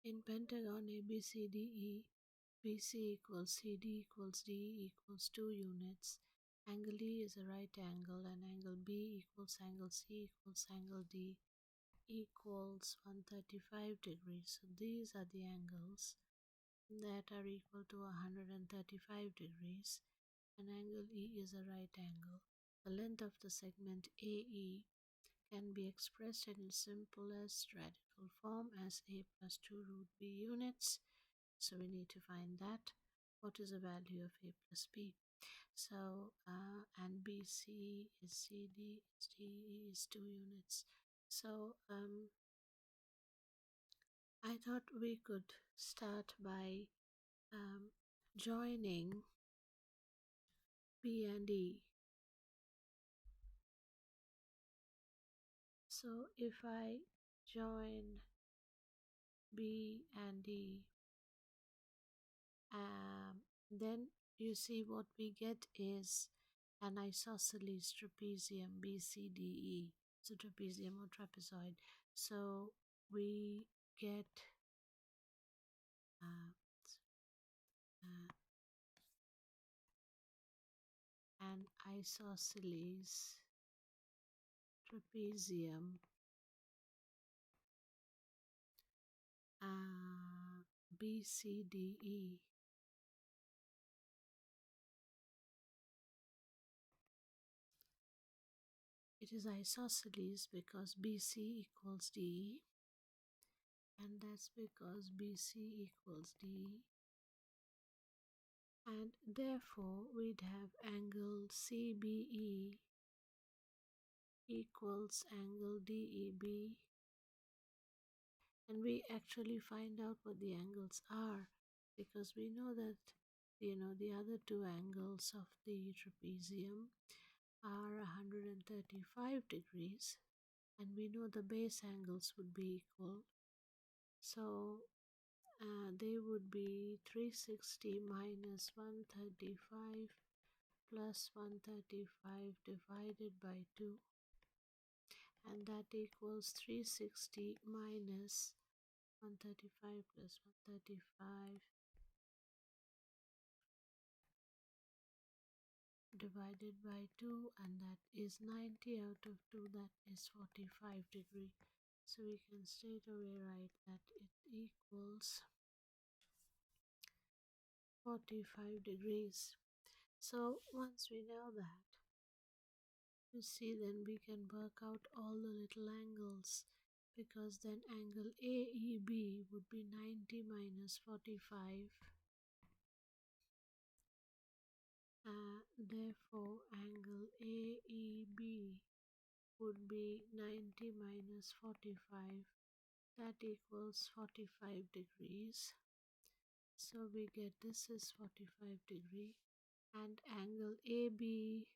In Pentagon 𝐴𝐵𝐶𝐷𝐸, BC equals CD equals DE equals 2 units. Angle E is a right angle and angle B equals angle C equals angle D equals 135 degrees. So these are the angles that are equal to 135 degrees, and angle E is a right angle. The length of the segment AE can be expressed in simplest radical form as A plus 2 root B units. So we need to find that. What is the value of A plus B? So, and BC is CD is DE is 2 units. So, I thought we could start by joining B and E. So if I join B and E, then you see what we get is an isosceles trapezium BCDE, so trapezium or trapezoid. So we get uh, an isosceles trapezium BCDE. It is isosceles because BC equals DE, and that's because BC equals DE, and therefore we'd have angle CBE equals angle DEB, and we actually find out what the angles are because we know that the other two angles of the trapezium are 135 degrees, and we know the base angles would be equal. So they would be 360 minus 135 plus 135 divided by 2, and that equals 360 minus 135 plus 135 divided by 2, and that is 90 out of 2, that is 45 degree. So we can straight away write that it equals 45 degrees. So once we know that, you see, then we can work out all the little angles, because then angle AEB would be 90 minus 45. Therefore, angle AEB would be 90 minus 45. That equals 45 degrees. So we get this is 45 degree, and angle ABE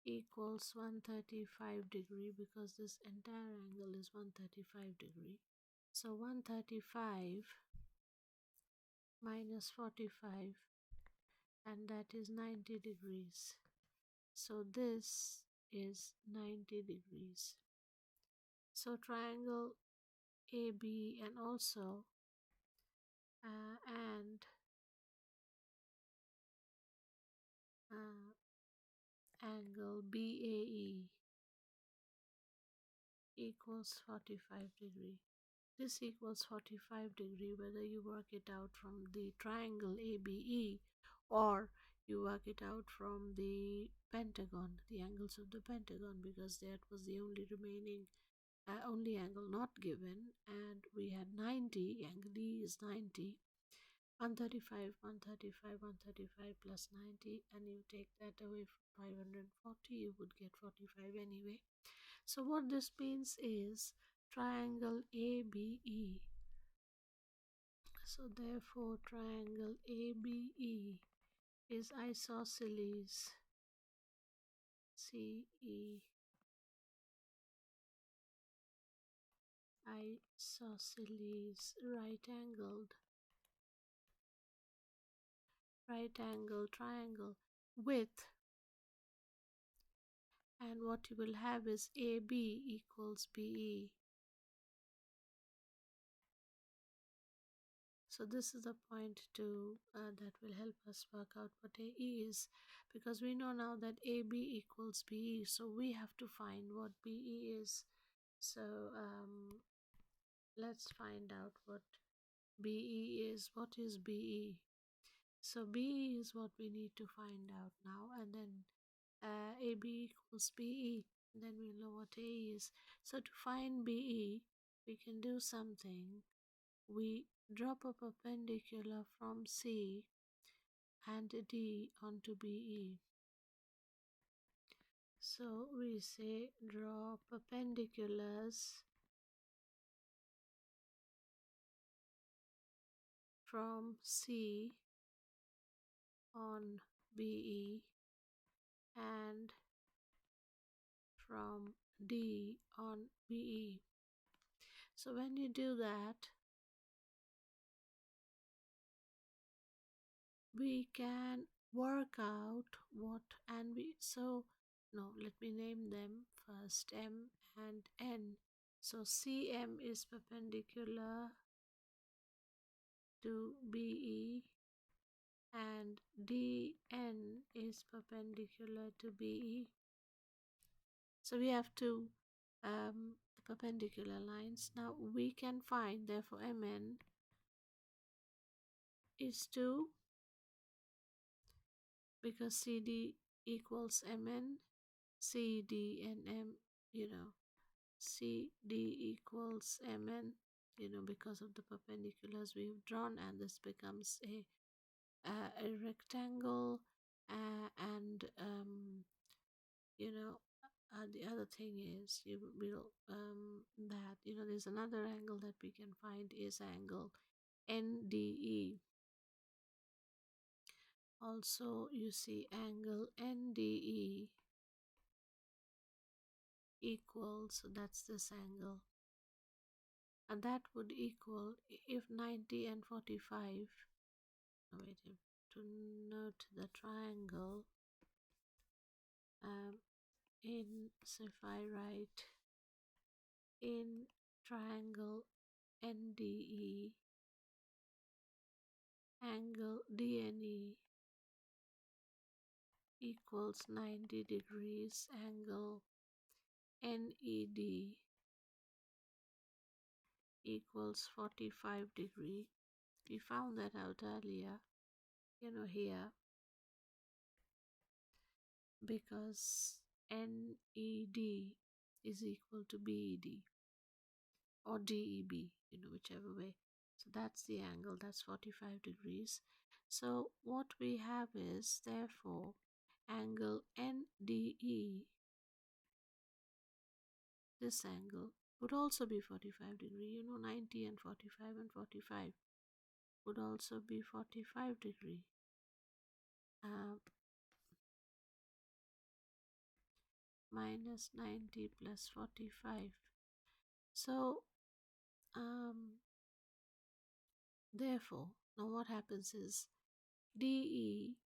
equals 135 degree because this entire angle is 135 degree. So 135 minus 45, and that is 90 degrees. So this is 90 degrees. So triangle AB and also angle BAE equals 45 degree. This equals 45 degree whether you work it out from the triangle ABE or you work it out from the pentagon, the angles of the pentagon, because that was the only remaining only angle not given, and we had 90. Angle E is 90. 135, 135, 135 plus 90, and you take that away from 540, you would get 45 anyway. So what this means is triangle ABE. So therefore triangle ABE is isosceles CE, isosceles right angle triangle with and what you will have is AB equals BE. So this is the point that will help us work out what AE is, because we know now that AB equals BE, so we have to find what BE is. So let's find out what BE is. What is BE? So BE is what we need to find out now, and then AB equals BE, then we'll know what AE is. So to find BE, we can do something. We drop a perpendicular from C and D onto BE. So we say draw perpendiculars from C on BE and from D on BE. So when you do that, we can work out what, and we, so no, let me name them first, M and N. So CM is perpendicular to BE and DN is perpendicular to BE. So we have two perpendicular lines. Now we can find, therefore MN is 2, because CD equals MN, CD and M, CD equals MN, because of the perpendiculars we've drawn, and this becomes a rectangle, and the other thing is you will that there's another angle that we can find is angle NDE. Also you see angle NDE equals, so that's this angle, and that would equal, if 90 and 45, wait, to note the triangle, so if I write in triangle NDE, angle DNE equals 90 degrees, angle NED equals 45 degree. We found that out earlier, here, because NED is equal to BED or DEB, whichever way. So that's the angle, that's 45 degrees. So what we have is, therefore, angle NDE, this angle, would also be 45 degree. 90 and 45 would also be 45 degree. Minus 90 plus 45. So, therefore, now what happens is DE,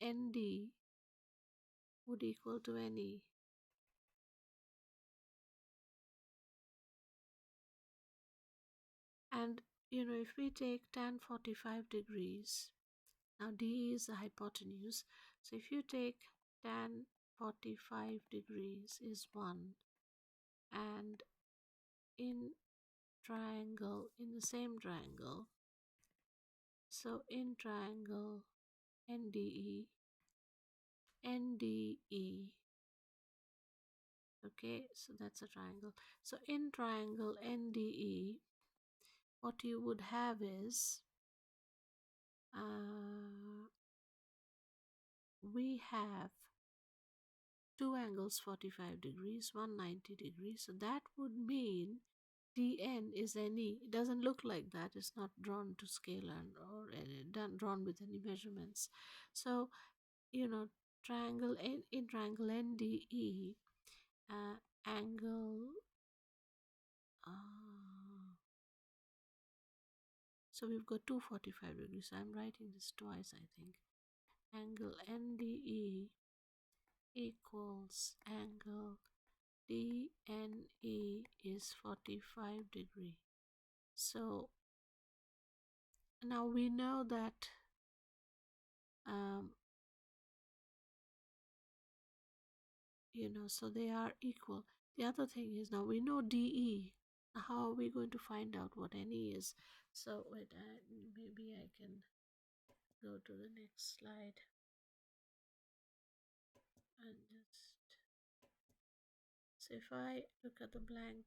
ND would equal to NE. And, if we take tan 45 degrees, now DE is the hypotenuse. So if you take tan 45 degrees is 1, and in the same triangle, so in triangle NDE, okay, so that's a triangle. So in triangle NDE, what you would have is, we have two angles 45 degrees, 190 degrees. So that would mean DN is NE. It doesn't look like that. It's not drawn to scale or drawn with any measurements. So, triangle in triangle NDE, angle, so we've got 245 degrees. So I'm writing this twice, I think. Angle NDE equals angle DNE is 45 degree. So now we know that so they are equal. The other thing is, now we know DE. How are we going to find out what NE is? So wait, maybe I can go to the next slide and just, so if I look at the blank,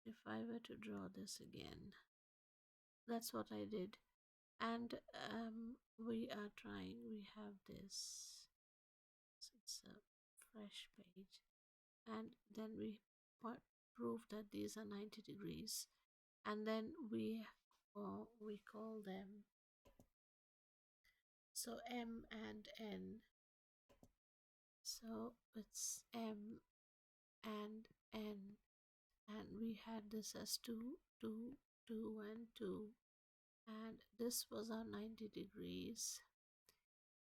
if I were to draw this again, that's what I did. And we have this, so it's a fresh page, and then we prove that these are 90 degrees, and then we call them, so M and N, so it's M and N, and we had this as 2, 2, 2 and 2, and this was our 90 degrees,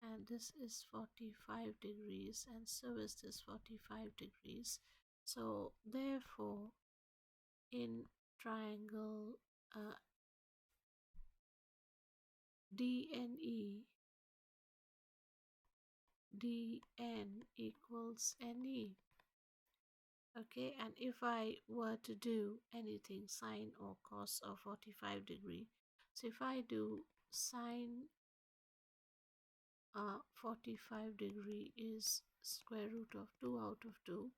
and this is 45 degrees, and so is this 45 degrees. So therefore in triangle DNE, DN equals NE. Okay, and if I were to do anything sine or cos of 45 degree, so if I do sine 45 degree is square root of 2 out of 2.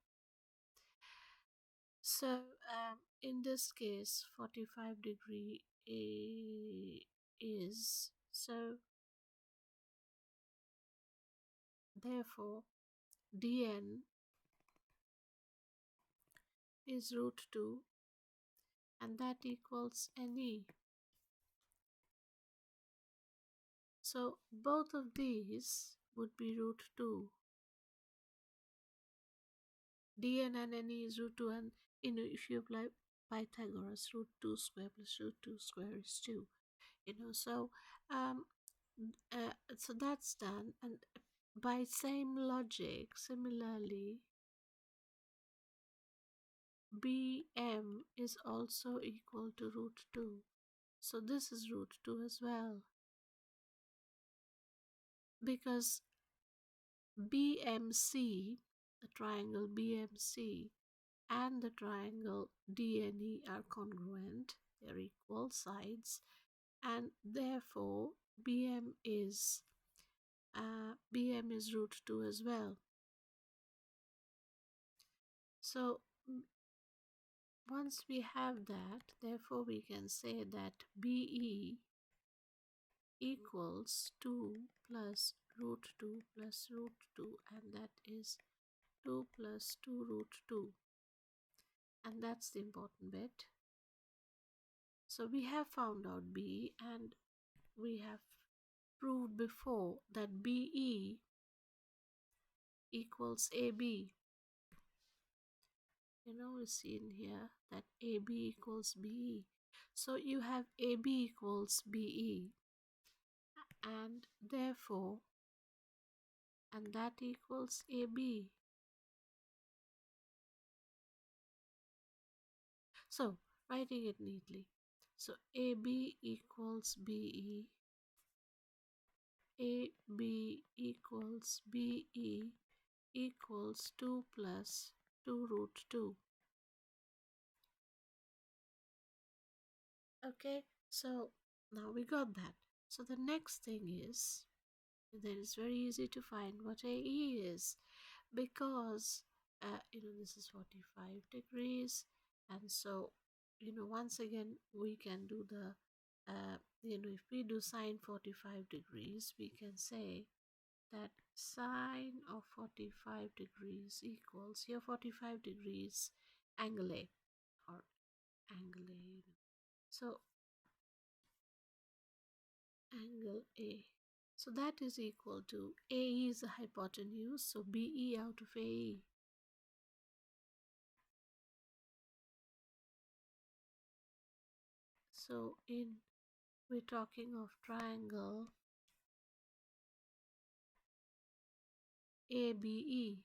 So in this case 45 degree is, so therefore dn is root 2, and that equals ne. So both of these would be root 2. dn and ne is root 2, and if you apply Pythagoras, root 2 square plus root 2 square is 2. So so that's done, and by same logic, similarly bm is also equal to root 2, so this is root 2 as well, because BMC, the triangle BMC and the triangle DNE are congruent, they're equal sides, and therefore BM is root 2 as well. So once we have that, therefore we can say that BE equals 2 plus root 2 plus root 2, and that is 2 plus 2 root 2, and that's the important bit. So we have found out B, and we have proved before that BE equals AB. We see in here that AB equals BE. So you have AB equals BE, and therefore, and that equals AB. So writing it neatly, so AB equals BE, AB equals BE equals 2 plus 2 root 2. Okay, so now we got that. So the next thing is, then it's very easy to find what AE is, because this is 45 degrees, and so once again we can do the if we do sine 45 degrees, we can say that sine of 45 degrees equals, here 45 degrees angle A, or angle A, so angle A, so that is equal to AE is the hypotenuse, so BE out of AE. So we're talking of triangle ABE.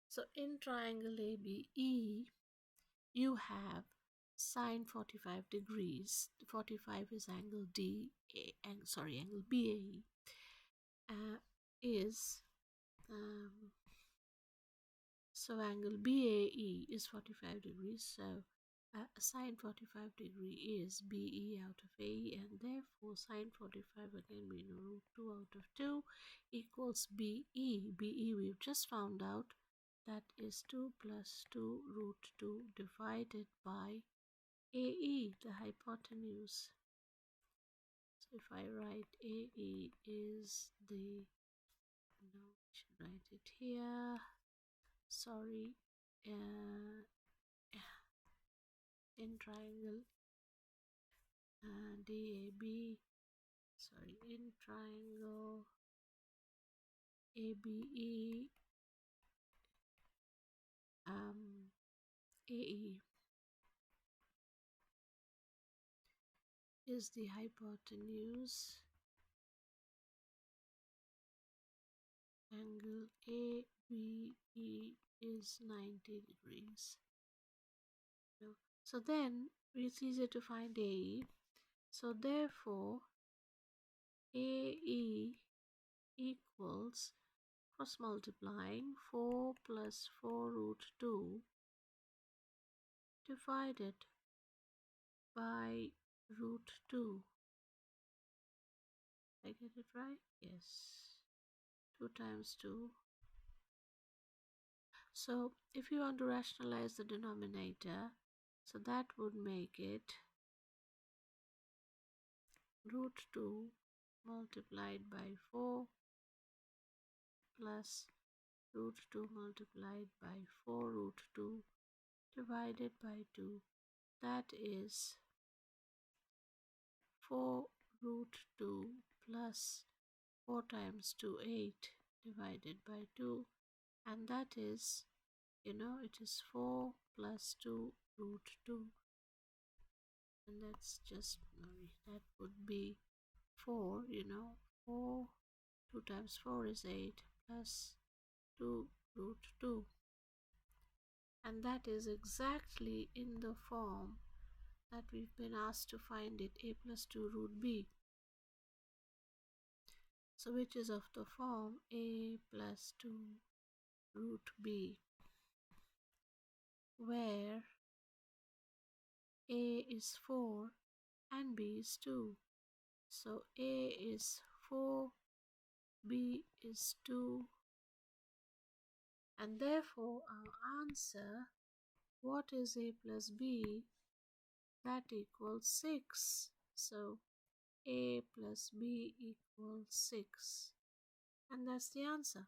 So in triangle ABE, you have sine 45 degrees. 45 is angle angle BAE. Is so angle BAE is 45 degrees. So sine 45 degree is BE out of AE, and therefore sine 45 again we know root 2 out of 2 equals BE. BE we've just found out, that is 2 plus 2 root 2 divided by AE, the hypotenuse. So if I write AE is the, no, I should write it here, sorry, in triangle DAB, sorry, in triangle ABE, AE is the hypotenuse, angle ABE is 90 degrees. So then it's easier to find AE. So therefore AE equals, cross multiplying, 4 plus 4 root 2 divided by root 2. I get it right? Yes. 2 times 2. So if you want to rationalize the denominator, so that would make it root 2 multiplied by 4 plus root 2 multiplied by 4 root 2 divided by 2. That is 4 root 2 plus 4 times 2, 8 divided by 2, and that is, it is 4 plus 2 root 2, and that's just, that would be 4, 4, 2 times 4 is 8 plus 2 root 2, and that is exactly in the form that we've been asked to find it, a plus 2 root b. So which is of the form a plus 2 root b, where a is 4 and b is 2. So a is 4, b is 2, and therefore our answer, what is a plus b? That equals 6. So a plus b equals 6, and that's the answer.